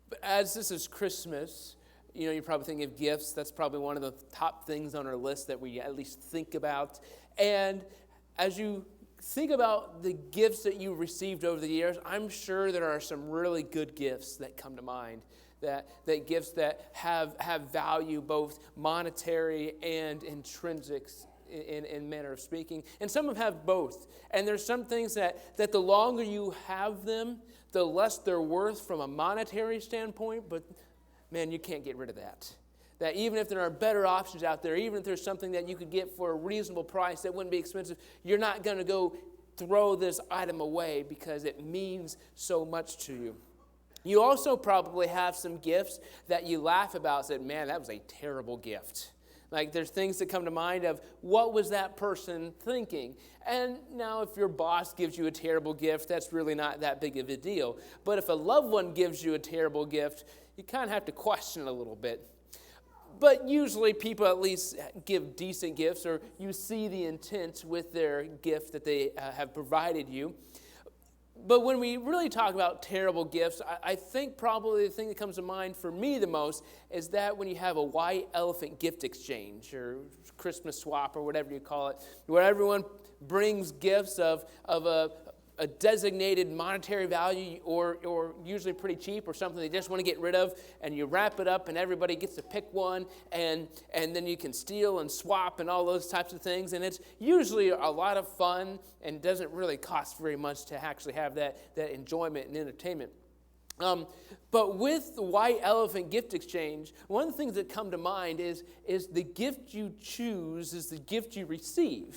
But as this is Christmas, you're probably thinking of gifts. That's probably one of the top things on our list that we at least think about. And as you think about the gifts that you received over the years, I'm sure there are some really good gifts that come to mind. That gifts that have value, both monetary and intrinsic in manner of speaking. And some have both. And there's some things that the longer you have them, the less they're worth from a monetary standpoint. But man, you can't get rid of that. That even if there are better options out there, even if there's something that you could get for a reasonable price that wouldn't be expensive, you're not going to go throw this item away because it means so much to you. You also probably have some gifts that you laugh about and said, man, that was a terrible gift. Like there's things that come to mind of what was that person thinking? And now if your boss gives you a terrible gift, that's really not that big of a deal. But if a loved one gives you a terrible gift, you kind of have to question it a little bit. But usually people at least give decent gifts, or you see the intent with their gift that they have provided you. But when we really talk about terrible gifts, I think probably the thing that comes to mind for me the most is that when you have a white elephant gift exchange or Christmas swap or whatever you call it, where everyone brings gifts of a designated monetary value or usually pretty cheap or something they just want to get rid of, and you wrap it up and everybody gets to pick one, and then you can steal and swap and all those types of things, and it's usually a lot of fun and doesn't really cost very much to actually have that enjoyment and entertainment. But with the white elephant gift exchange, one of the things that come to mind is the gift you choose is the gift you receive.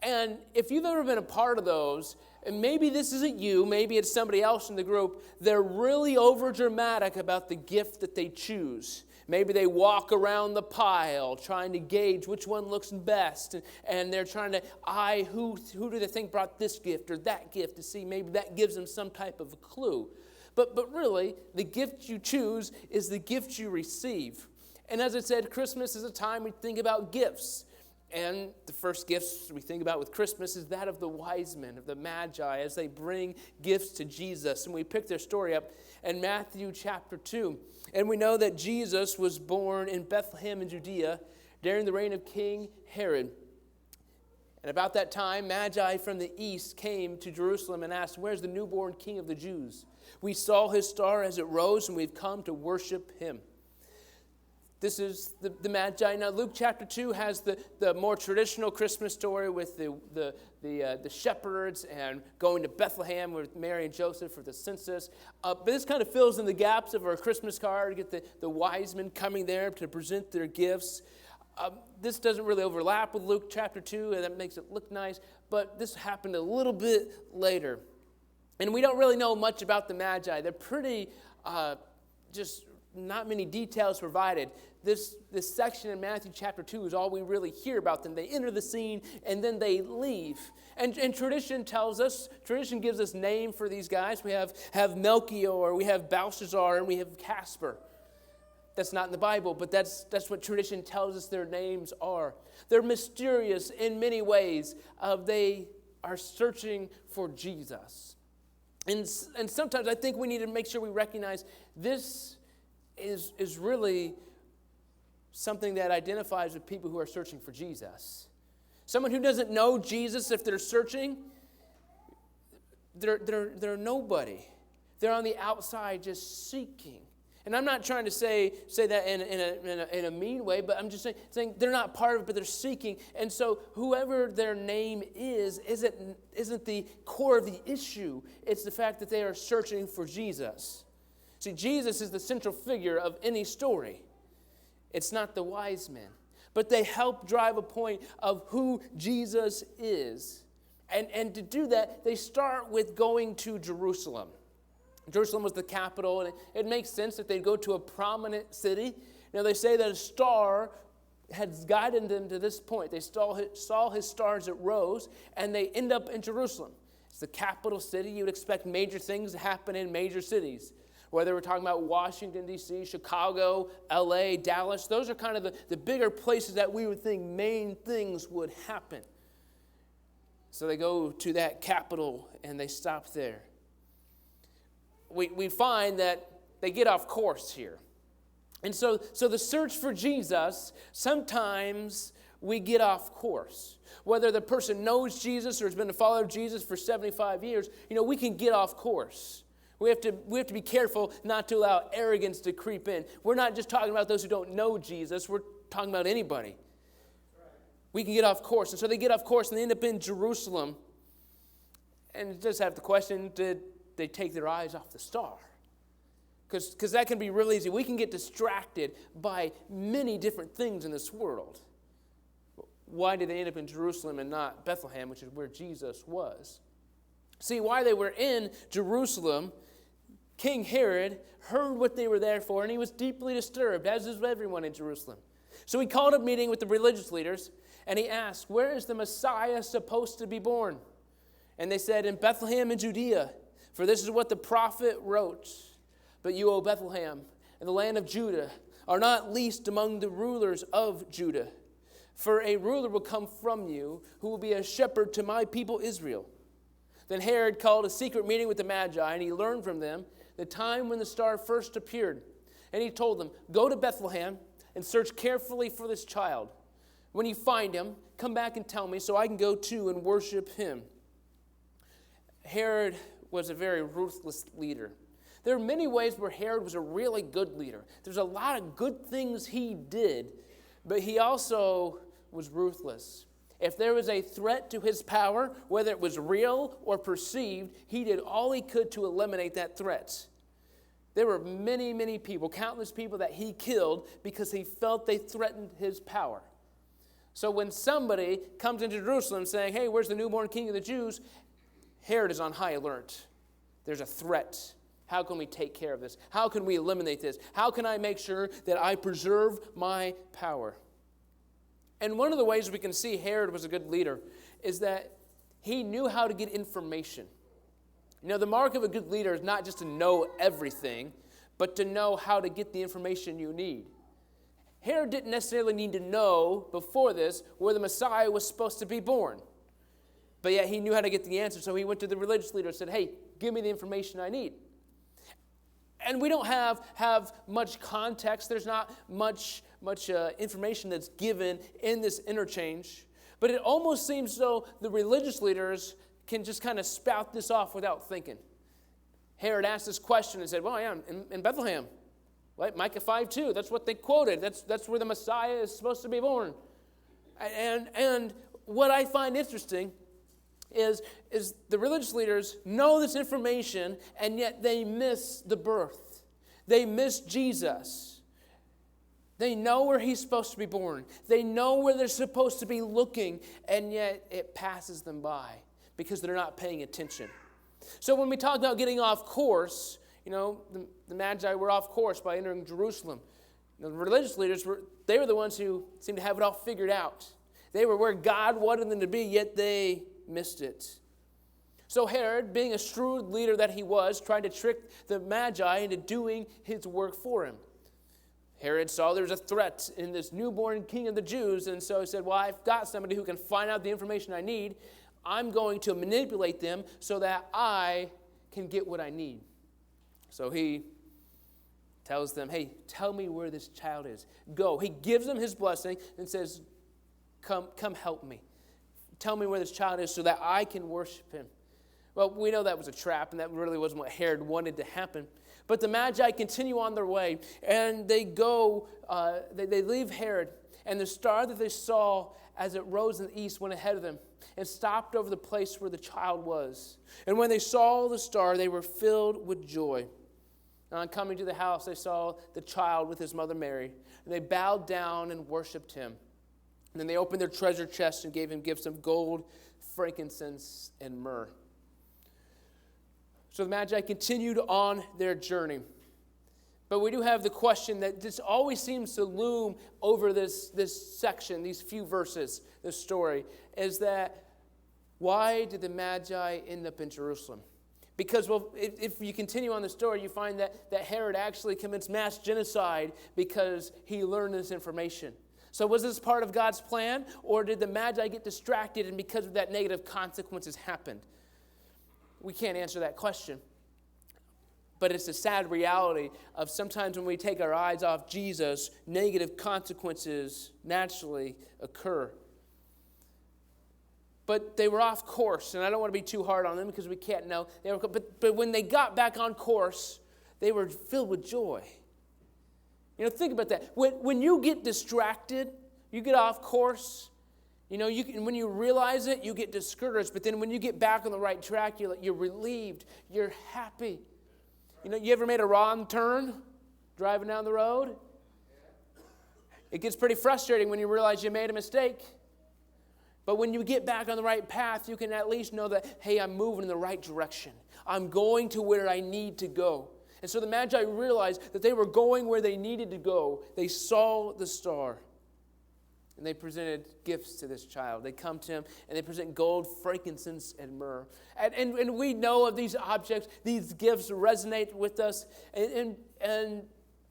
And if you've ever been a part of those, and maybe this isn't you, maybe it's somebody else in the group, they're really over-dramatic about the gift that they choose. Maybe they walk around the pile trying to gauge which one looks best, and they're trying to eye who do they think brought this gift or that gift to see maybe that gives them some type of a clue. But really, the gift you choose is the gift you receive. And as I said, Christmas is a time we think about gifts. And the first gifts we think about with Christmas is that of the wise men, of the Magi, as they bring gifts to Jesus. And we pick their story up in Matthew chapter 2. And we know that Jesus was born in Bethlehem in Judea during the reign of King Herod. And about that time, Magi from the east came to Jerusalem and asked, "Where's the newborn King of the Jews? We saw his star as it rose, and we've come to worship him." This is the Magi. Now, Luke chapter 2 has the more traditional Christmas story with the shepherds and going to Bethlehem with Mary and Joseph for the census. But this kind of fills in the gaps of our Christmas card. You get the wise men coming there to present their gifts. This doesn't really overlap with Luke chapter 2, and that makes it look nice. But this happened a little bit later. And we don't really know much about the Magi. They're pretty just not many details provided. This section in Matthew chapter 2 is all we really hear about them. They enter the scene and then they leave. And tradition gives us name for these guys. We have Melchior, we have Belshazzar, and we have Casper. That's not in the Bible, but that's what tradition tells us their names are. They're mysterious in many ways. They are searching for Jesus. And sometimes I think we need to make sure we recognize this is really something that identifies with people who are searching for Jesus. Someone who doesn't know Jesus, if they're searching, they're nobody. They're on the outside just seeking. And I'm not trying to say that in a mean way, but I'm just saying they're not part of it, but they're seeking. And so whoever their name isn't the core of the issue. It's the fact that they are searching for Jesus. See, Jesus is the central figure of any story. It's not the wise men. But they help drive a point of who Jesus is. And to do that, they start with going to Jerusalem. Jerusalem was the capital, and it makes sense that they'd go to a prominent city. Now, they say that a star had guided them to this point. They saw his star as it rose, and they end up in Jerusalem. It's the capital city. You would expect major things to happen in major cities. Whether we're talking about Washington, D.C., Chicago, L.A., Dallas, those are kind of the bigger places that we would think main things would happen. So they go to that capital, and they stop there. We find that they get off course here. And so the search for Jesus, sometimes we get off course. Whether the person knows Jesus or has been a follower of Jesus for 75 years, we can get off course. We have to be careful not to allow arrogance to creep in. We're not just talking about those who don't know Jesus. We're talking about anybody. We can get off course. And so they get off course and they end up in Jerusalem. And just have the question, did they take their eyes off the star? Because that can be real easy. We can get distracted by many different things in this world. Why did they end up in Jerusalem and not Bethlehem, which is where Jesus was? See, while they were in Jerusalem, King Herod heard what they were there for, and he was deeply disturbed, as is everyone in Jerusalem. So he called a meeting with the religious leaders, and he asked, "Where is the Messiah supposed to be born?" And they said, "In Bethlehem in Judea, for this is what the prophet wrote. But you, O Bethlehem, in the land of Judah, are not least among the rulers of Judah. For a ruler will come from you, who will be a shepherd to my people Israel." Then Herod called a secret meeting with the Magi, and he learned from them the time when the star first appeared. And he told them, "Go to Bethlehem and search carefully for this child. When you find him, come back and tell me so I can go too and worship him." Herod was a very ruthless leader. There are many ways where Herod was a really good leader. There's a lot of good things he did, but he also was ruthless. If there was a threat to his power, whether it was real or perceived, he did all he could to eliminate that threat. There were many, many people, countless people that he killed because he felt they threatened his power. So when somebody comes into Jerusalem saying, "Hey, where's the newborn king of the Jews?" Herod is on high alert. There's a threat. How can we take care of this? How can we eliminate this? How can I make sure that I preserve my power? And one of the ways we can see Herod was a good leader is that he knew how to get information. The mark of a good leader is not just to know everything, but to know how to get the information you need. Herod didn't necessarily need to know before this where the Messiah was supposed to be born. But yet he knew how to get the answer, so he went to the religious leader and said, "Hey, give me the information I need." And we don't have much context. There's not much information that's given in this interchange. But it almost seems as though the religious leaders can just kind of spout this off without thinking. Herod asked this question and said, "Well, yeah, in Bethlehem. Right? Micah 5:2, that's what they quoted. That's where the Messiah is supposed to be born." And what I find interesting is the religious leaders know this information, and yet they miss the birth. They miss Jesus. They know where he's supposed to be born. They know where they're supposed to be looking, and yet it passes them by because they're not paying attention. So when we talk about getting off course, the Magi were off course by entering Jerusalem. The religious leaders were the ones who seemed to have it all figured out. They were where God wanted them to be, yet they missed it. So Herod, being a shrewd leader that he was, tried to trick the Magi into doing his work for him. Herod saw there was a threat in this newborn king of the Jews, and so he said, "Well, I've got somebody who can find out the information I need. I'm going to manipulate them so that I can get what I need." So he tells them, "Hey, tell me where this child is. Go." He gives them his blessing and says, Come help me. Tell me where this child is so that I can worship him." Well, we know that was a trap, and that really wasn't what Herod wanted to happen. But the Magi continue on their way, and they go, they leave Herod, and the star that they saw as it rose in the east went ahead of them and stopped over the place where the child was. And when they saw the star, they were filled with joy. And on coming to the house, they saw the child with his mother Mary, and they bowed down and worshipped him. And then they opened their treasure chest and gave him gifts of gold, frankincense, and myrrh. So the Magi continued on their journey. But we do have the question that just always seems to loom over this section, these few verses, this story, is that why did the Magi end up in Jerusalem? Because, well, if you continue on the story, you find that Herod actually commits mass genocide because he learned this information. So was this part of God's plan, or did the Magi get distracted and because of that negative consequences happened? We can't answer that question. But it's a sad reality of sometimes when we take our eyes off Jesus, negative consequences naturally occur. But they were off course, and I don't want to be too hard on them because we can't know. But when they got back on course, they were filled with joy. Think about that. When you get distracted, you get off course, when you realize it, you get discouraged. But then when you get back on the right track, you're relieved. You're happy. You ever made a wrong turn driving down the road? It gets pretty frustrating when you realize you made a mistake. But when you get back on the right path, you can at least know that, hey, I'm moving in the right direction. I'm going to where I need to go. And so the Magi realized that they were going where they needed to go. They saw the star. And they presented gifts to this child. They come to him and they present gold, frankincense, and myrrh. And we know of these objects. These gifts resonate with us. And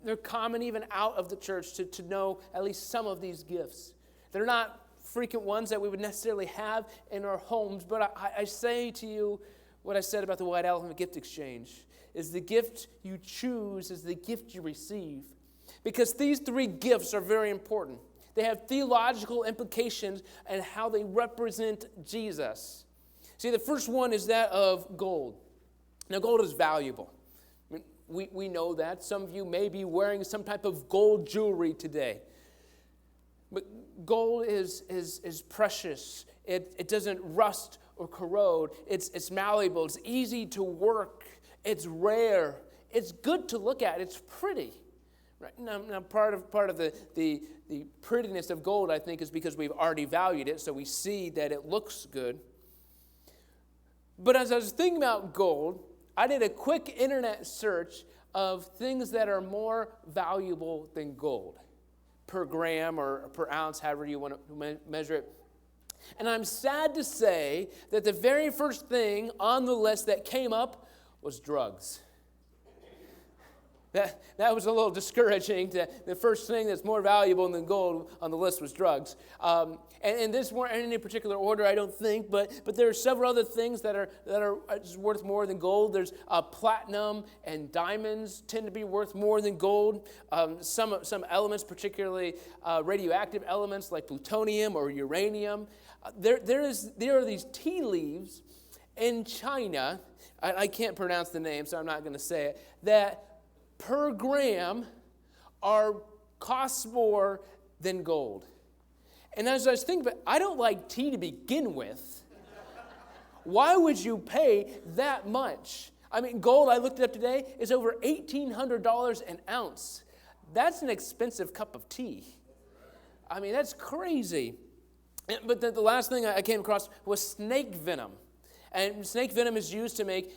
they're common even out of the church to know at least some of these gifts. They're not frequent ones that we would necessarily have in our homes. But I say to you what I said about the White Elephant gift exchange. Is the gift you choose is the gift you receive. Because these three gifts are very important. They have theological implications and how they represent Jesus. See, the first one is that of gold. Now, gold is valuable. We know that. Some of you may be wearing some type of gold jewelry today. But gold is precious. It doesn't rust or corrode. It's malleable. It's easy to work. It's rare. It's good to look at. It's pretty. Right? Now part of the prettiness of gold, I think, is because we've already valued it, so we see that it looks good. But as I was thinking about gold, I did a quick internet search of things that are more valuable than gold, per gram or per ounce, however you want to measure it. And I'm sad to say that the very first thing on the list that came up was drugs. That was a little discouraging. The first thing that's more valuable than gold on the list was drugs. And this weren't in any particular order, I don't think, but there are several other things that are worth more than gold. There's platinum and diamonds tend to be worth more than gold. Some elements, particularly radioactive elements like plutonium or uranium. There are these tea leaves in China, I can't pronounce the name, so I'm not going to say it, that per gram costs more than gold. And as I was thinking, but I don't like tea to begin with. Why would you pay that much? I mean, gold, I looked it up today, is over $1,800 an ounce. That's an expensive cup of tea. I mean, that's crazy. But the last thing I came across was snake venom. And snake venom is used to make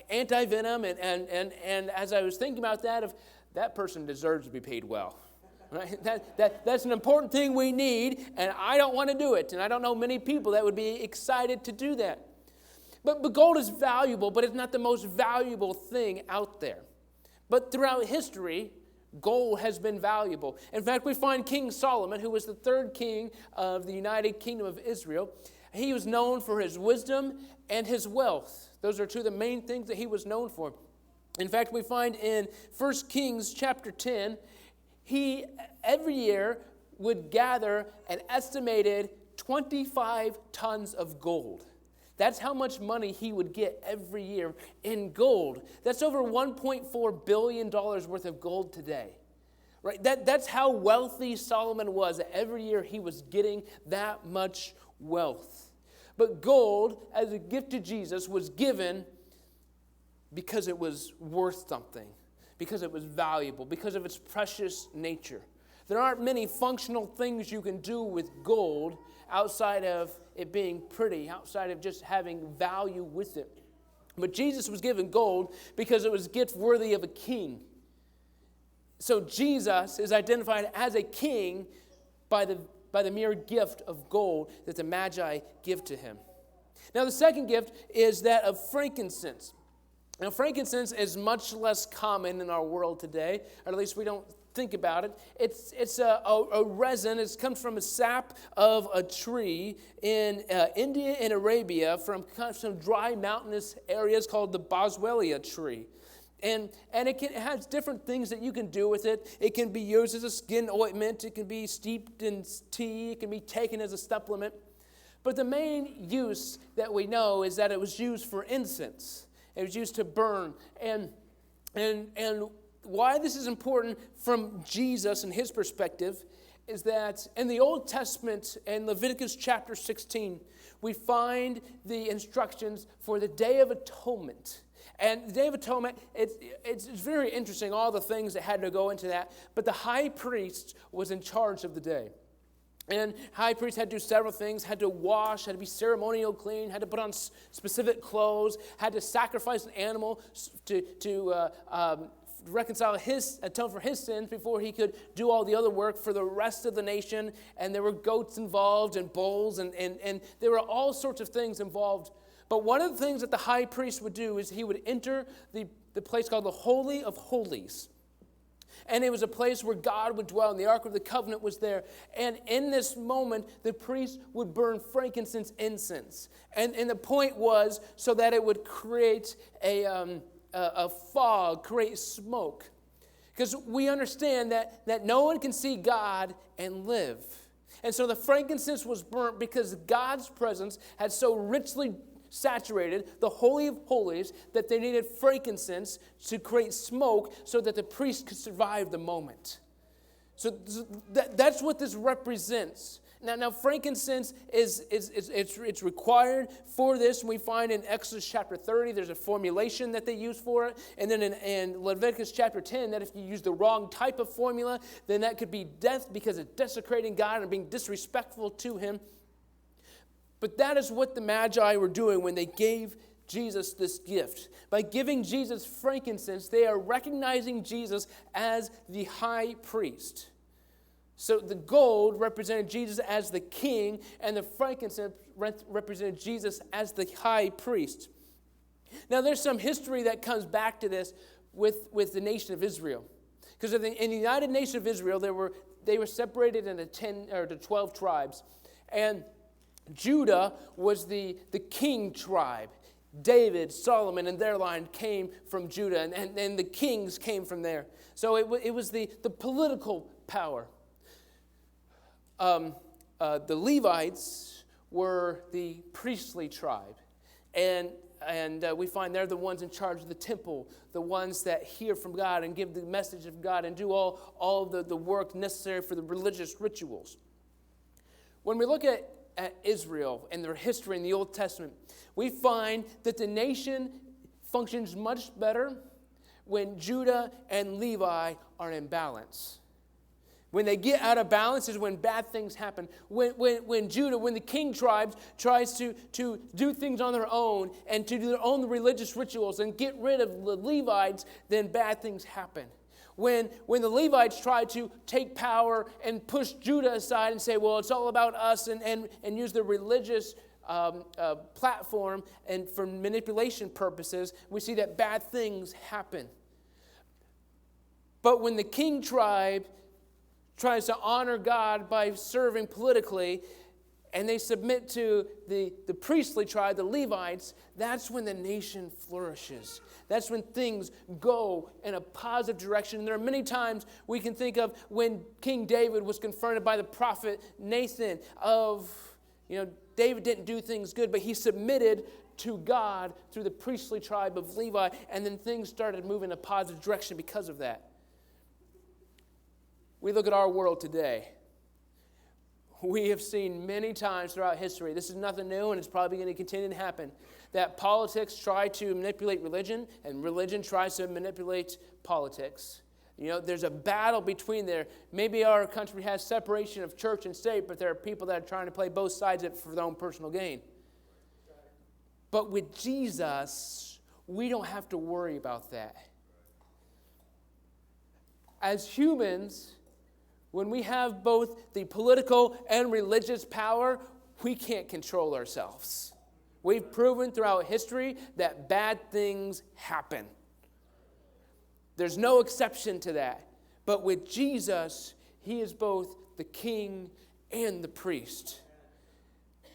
anti-venom. And as I was thinking about that, if that person deserves to be paid well. Right? That's an important thing we need, and I don't want to do it. And I don't know many people that would be excited to do that. But gold is valuable, but it's not the most valuable thing out there. But throughout history, gold has been valuable. In fact, we find King Solomon, who was the third king of the United Kingdom of Israel. He was known for his wisdom and his wealth. Those are two of the main things that he was known for. In fact, we find in 1 Kings chapter 10, he every year would gather an estimated 25 tons of gold. That's how much money he would get every year in gold. That's over $1.4 billion worth of gold today. Right? That's how wealthy Solomon was. Every year he was getting that much wealth. But gold, as a gift to Jesus, was given because it was worth something, because it was valuable, because of its precious nature. There aren't many functional things you can do with gold outside of it being pretty, outside of just having value with it. But Jesus was given gold because it was a gift worthy of a king. So Jesus is identified as a king by the mere gift of gold that the Magi give to him. Now, the second gift is that of frankincense. Now, frankincense is much less common in our world today, or at least we don't think about it. It's a resin. It comes from a sap of a tree in India and Arabia from some dry mountainous areas called the boswellia tree. And it has different things that you can do with it. It can be used as a skin ointment. It can be steeped in tea. It can be taken as a supplement. But the main use that we know is that it was used for incense. It was used to burn. And why this is important from Jesus and his perspective is that in the Old Testament, in Leviticus chapter 16, we find the instructions for the Day of Atonement. And the Day of Atonement, it's very interesting, all the things that had to go into that. But the high priest was in charge of the day. And high priest had to do several things, had to wash, had to be ceremonial clean, had to put on specific clothes, had to sacrifice an animal to atone for his sins before he could do all the other work for the rest of the nation. And there were goats involved and bulls, and there were all sorts of things involved. But one of the things that the high priest would do is he would enter the place called the Holy of Holies. And it was a place where God would dwell, and the Ark of the Covenant was there. And in this moment, the priest would burn frankincense incense. And the point was so that it would create a fog, create smoke. Because we understand that no one can see God and live. And so the frankincense was burnt because God's presence had so richly saturated the Holy of Holies that they needed frankincense to create smoke so that the priest could survive the moment. So that's what this represents. Now frankincense it's required for this. We find in Exodus chapter 30 there's a formulation that they use for it, and then in Leviticus chapter 10 that if you use the wrong type of formula, then that could be death because it's desecrating God and being disrespectful to him. But that is what the Magi were doing when they gave Jesus this gift. By giving Jesus frankincense, they are recognizing Jesus as the high priest. So the gold represented Jesus as the king, and the frankincense represented Jesus as the high priest. Now there's some history that comes back to this with the nation of Israel. Because in the United Nation of Israel, they were separated into 10 or to 12 tribes. And Judah was the king tribe. David, Solomon, and their line came from Judah, and the kings came from there. So it was the political power. The Levites were the priestly tribe, and we find they're the ones in charge of the temple, the ones that hear from God and give the message of God and do all the work necessary for the religious rituals. When we look at Israel and their history in the Old Testament, we find that the nation functions much better when Judah and Levi are in balance. When they get out of balance is when bad things happen. When Judah, when the king tribes tries to do things on their own and to do their own religious rituals and get rid of the Levites, then bad things happen. When the Levites tried to take power and push Judah aside and say, well, it's all about us, and use the religious platform and for manipulation purposes, we see that bad things happen. But when the king tribe tries to honor God by serving politically, and they submit to the priestly tribe, the Levites, that's when the nation flourishes. That's when things go in a positive direction. And there are many times we can think of when King David was confronted by the prophet Nathan of, David didn't do things good, but he submitted to God through the priestly tribe of Levi, and then things started moving in a positive direction because of that. We look at our world today. We have seen many times throughout history, this is nothing new and it's probably going to continue to happen, that politics try to manipulate religion and religion tries to manipulate politics. There's a battle between there. Maybe our country has separation of church and state, but there are people that are trying to play both sides of it for their own personal gain. But with Jesus, we don't have to worry about that. As humans, when we have both the political and religious power, we can't control ourselves. We've proven throughout history that bad things happen. There's no exception to that. But with Jesus, he is both the king and the priest.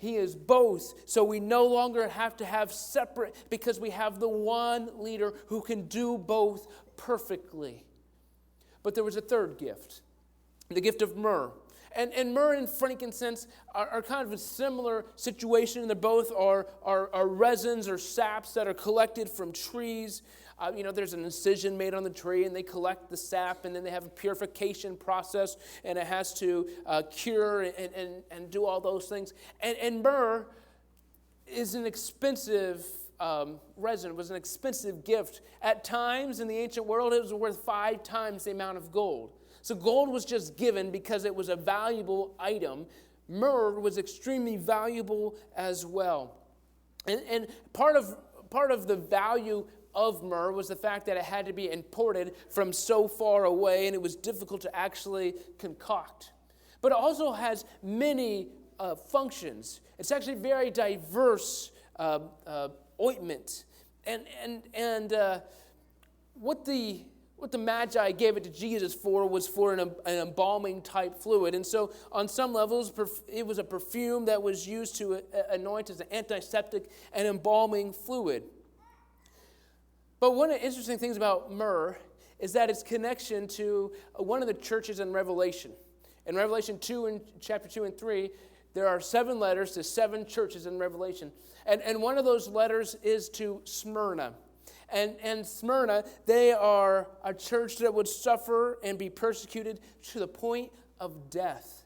He is both. So we no longer have to have separate, because we have the one leader who can do both perfectly. But there was a third gift, the gift of myrrh. And myrrh and frankincense are kind of a similar situation. They both are resins or saps that are collected from trees. There's an incision made on the tree, and they collect the sap, and then they have a purification process, and it has to cure and do all those things. And myrrh is an expensive resin. It was an expensive gift. At times in the ancient world, it was worth 5 times the amount of gold. So gold was just given because it was a valuable item. Myrrh was extremely valuable as well. And part of the value of myrrh was the fact that it had to be imported from so far away, and it was difficult to actually concoct. But it also has many functions. It's actually very diverse ointment. And what the Magi gave it to Jesus for was for an embalming type fluid. And so on some levels, it was a perfume that was used to anoint as an antiseptic and embalming fluid. But one of the interesting things about myrrh is that its connection to one of the churches in Revelation. In Revelation 2 and chapter 2 and 3, there are 7 letters to 7 churches in Revelation. And one of those letters is to Smyrna. And Smyrna, they are a church that would suffer and be persecuted to the point of death.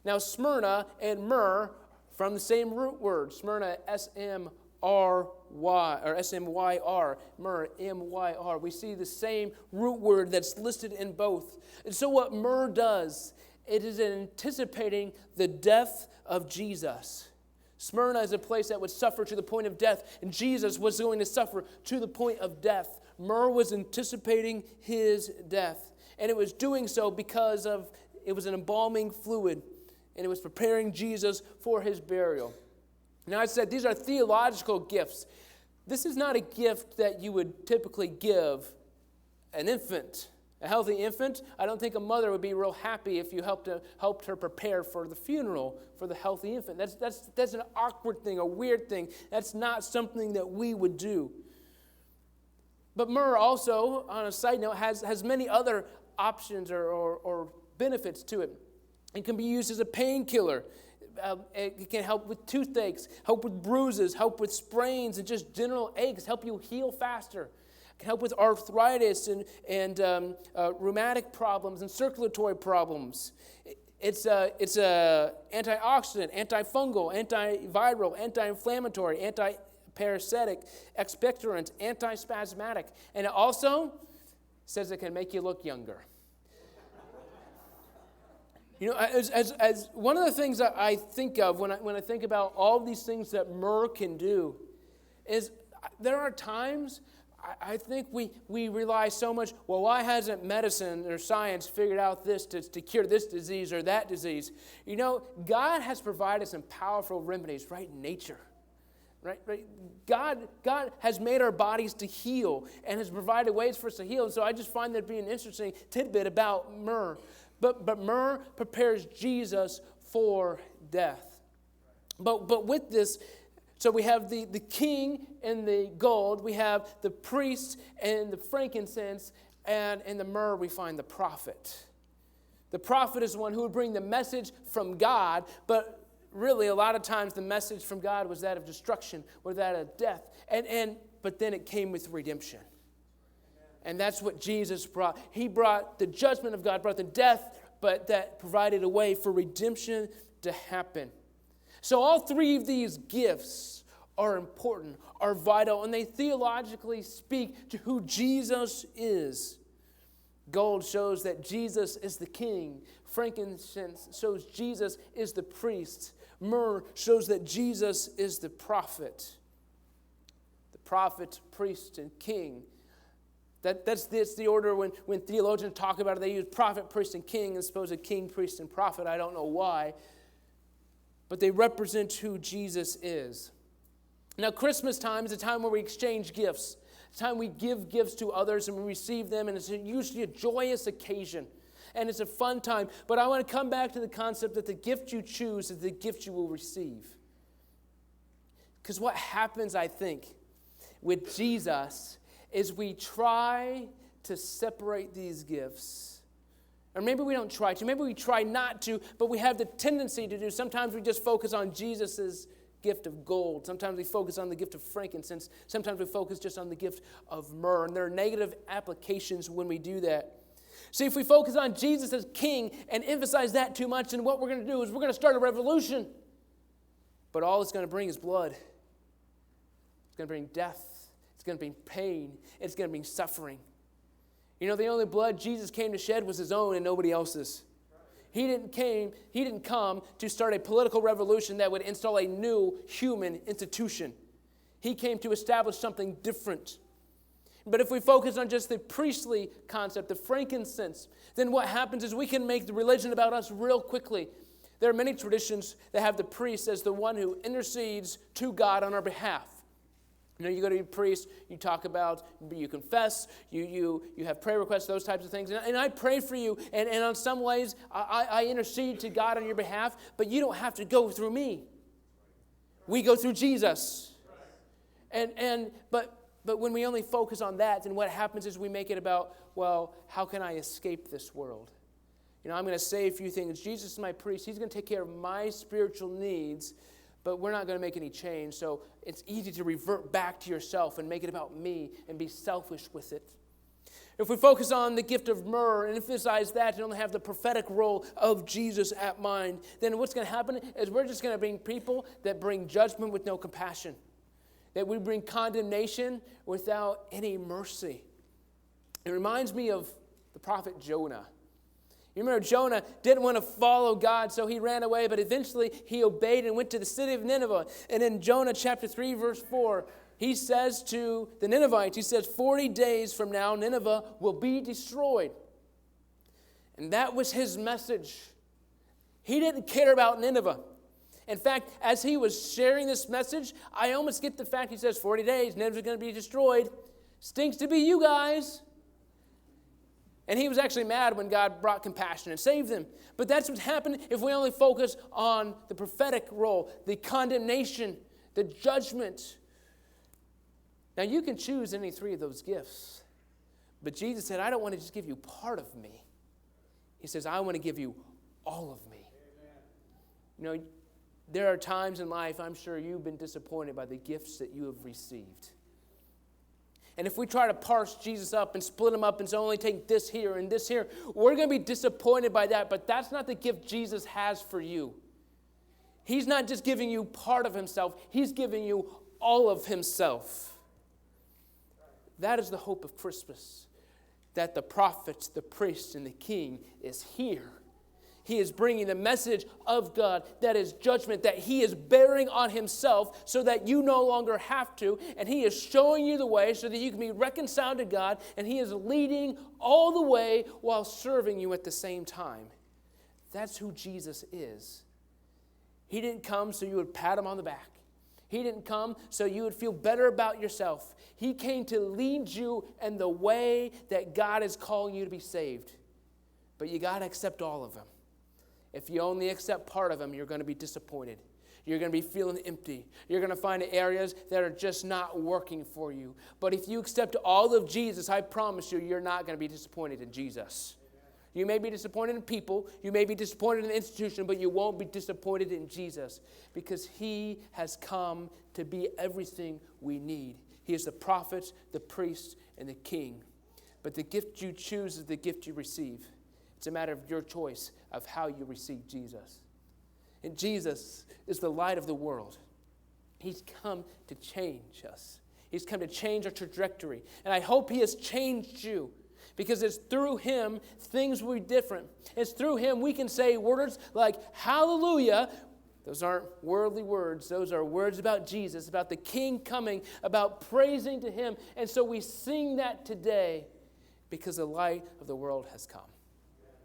Now, Smyrna and myrrh, from the same root word, Smyrna, S-M-R-Y, or S-M-Y-R, myrrh, M-Y-R. We see the same root word that's listed in both. And so what myrrh does, it is anticipating the death of Jesus. Smyrna is a place that would suffer to the point of death, and Jesus was going to suffer to the point of death. Myrrh was anticipating his death, and it was doing so because it was an embalming fluid, and it was preparing Jesus for his burial. Now, I said these are theological gifts. This is not a gift that you would typically give an infant. A healthy infant, I don't think a mother would be real happy if you helped her prepare for the funeral for the healthy infant. That's an awkward thing, a weird thing. That's not something that we would do. But myrrh also, on a side note, has many other options or benefits to it. It can be used as a painkiller. It can help with toothaches, help with bruises, help with sprains, and just general aches, help you heal faster. It can help with arthritis and rheumatic problems and circulatory problems. It's a antioxidant, antifungal, antiviral, anti-inflammatory, anti-parasitic, expectorant, antispasmodic. And it also says it can make you look younger. As one of the things that I think of when I think about all these things that myrrh can do is there are times I think we rely so much, well, why hasn't medicine or science figured out this to cure this disease or that disease? God has provided some powerful remedies right in nature. Right? God has made our bodies to heal and has provided ways for us to heal. And so I just find that being an interesting tidbit about myrrh. But myrrh prepares Jesus for death. But with this, so we have the king and the gold, we have the priest and the frankincense, and in the myrrh we find the prophet. The prophet is the one who would bring the message from God, but really a lot of times the message from God was that of destruction or that of death. But then it came with redemption. And that's what Jesus brought. He brought the judgment of God, brought the death, but that provided a way for redemption to happen. So all 3 of these gifts are important, are vital, and they theologically speak to who Jesus is. Gold shows that Jesus is the king. Frankincense shows Jesus is the priest. Myrrh shows that Jesus is the prophet. The prophet, priest, and king. That's the order when theologians talk about it. They use prophet, priest, and king as opposed to king, priest, and prophet. I don't know why. But they represent who Jesus is. Now, Christmas time is a time where we exchange gifts. It's a time we give gifts to others and we receive them, and it's usually a joyous occasion. And it's a fun time. But I want to come back to the concept that the gift you choose is the gift you will receive. Because what happens, I think, with Jesus is we try to separate these gifts. Or maybe we don't try to. Maybe we try not to, but we have the tendency to do. Sometimes we just focus on Jesus' gift of gold. Sometimes we focus on the gift of frankincense. Sometimes we focus just on the gift of myrrh. And there are negative applications when we do that. See, if we focus on Jesus as king and emphasize that too much, then what we're going to do is we're going to start a revolution. But all it's going to bring is blood. It's going to bring death. It's going to bring pain. It's going to bring suffering. You know, the only blood Jesus came to shed was his own and nobody else's. He didn't come to start a political revolution that would install a new human institution. He came to establish something different. But if we focus on just the priestly concept, the frankincense, then what happens is we can make the religion about us real quickly. There are many traditions that have the priest as the one who intercedes to God on our behalf. You know, you go to your priest, you talk about, you confess, you have prayer requests, those types of things. And I pray for you, and in some ways, I intercede to God on your behalf, but you don't have to go through me. We go through Jesus. But when we only focus on that, then what happens is we make it about, well, how can I escape this world? You know, I'm going to say a few things. Jesus is my priest. He's going to take care of my spiritual needs, but we're not going to make any change. So it's easy to revert back to yourself and make it about me and be selfish with it. If we focus on the gift of myrrh and emphasize that and only have the prophetic role of Jesus at mind, then what's going to happen is we're just going to bring people that bring judgment with no compassion, that we bring condemnation without any mercy. It reminds me of the prophet Jonah. You remember Jonah didn't want to follow God, so he ran away, but eventually he obeyed and went to the city of Nineveh. And in Jonah chapter 3, verse 4, he says to the Ninevites, he says, 40 days from now, Nineveh will be destroyed. And that was his message. He didn't care about Nineveh. In fact, as he was sharing this message, I almost get the fact he says 40 days, Nineveh's going to be destroyed. Stinks to be you guys. And he was actually mad when God brought compassion and saved them. But that's what's happened if we only focus on the prophetic role, the condemnation, the judgment. Now, you can choose any three of those gifts. But Jesus said, I don't want to just give you part of me. He says, I want to give you all of me. Amen. You know, there are times in life, I'm sure you've been disappointed by the gifts that you have received. And if we try to parse Jesus up and split him up and so only take this here and this here, we're going to be disappointed by that. But that's not the gift Jesus has for you. He's not just giving you part of himself. He's giving you all of himself. That is the hope of Christmas, that the prophet, the priest, and the king is here. He is bringing the message of God that is judgment, that he is bearing on himself so that you no longer have to. And he is showing you the way so that you can be reconciled to God. And he is leading all the way while serving you at the same time. That's who Jesus is. He didn't come so you would pat him on the back. He didn't come so you would feel better about yourself. He came to lead you in the way that God is calling you to be saved. But you got to accept all of him. If you only accept part of him, you're going to be disappointed. You're going to be feeling empty. You're going to find areas that are just not working for you. But if you accept all of Jesus, I promise you, you're not going to be disappointed in Jesus. You may be disappointed in people. You may be disappointed in the institution, but you won't be disappointed in Jesus because he has come to be everything we need. He is the prophet, the priest, and the king. But the gift you choose is the gift you receive. It's a matter of your choice of how you receive Jesus. And Jesus is the light of the world. He's come to change us. He's come to change our trajectory. And I hope he has changed you because it's through him things will be different. It's through him we can say words like hallelujah. Those aren't worldly words. Those are words about Jesus, about the King coming, about praising to him. And so we sing that today because the light of the world has come.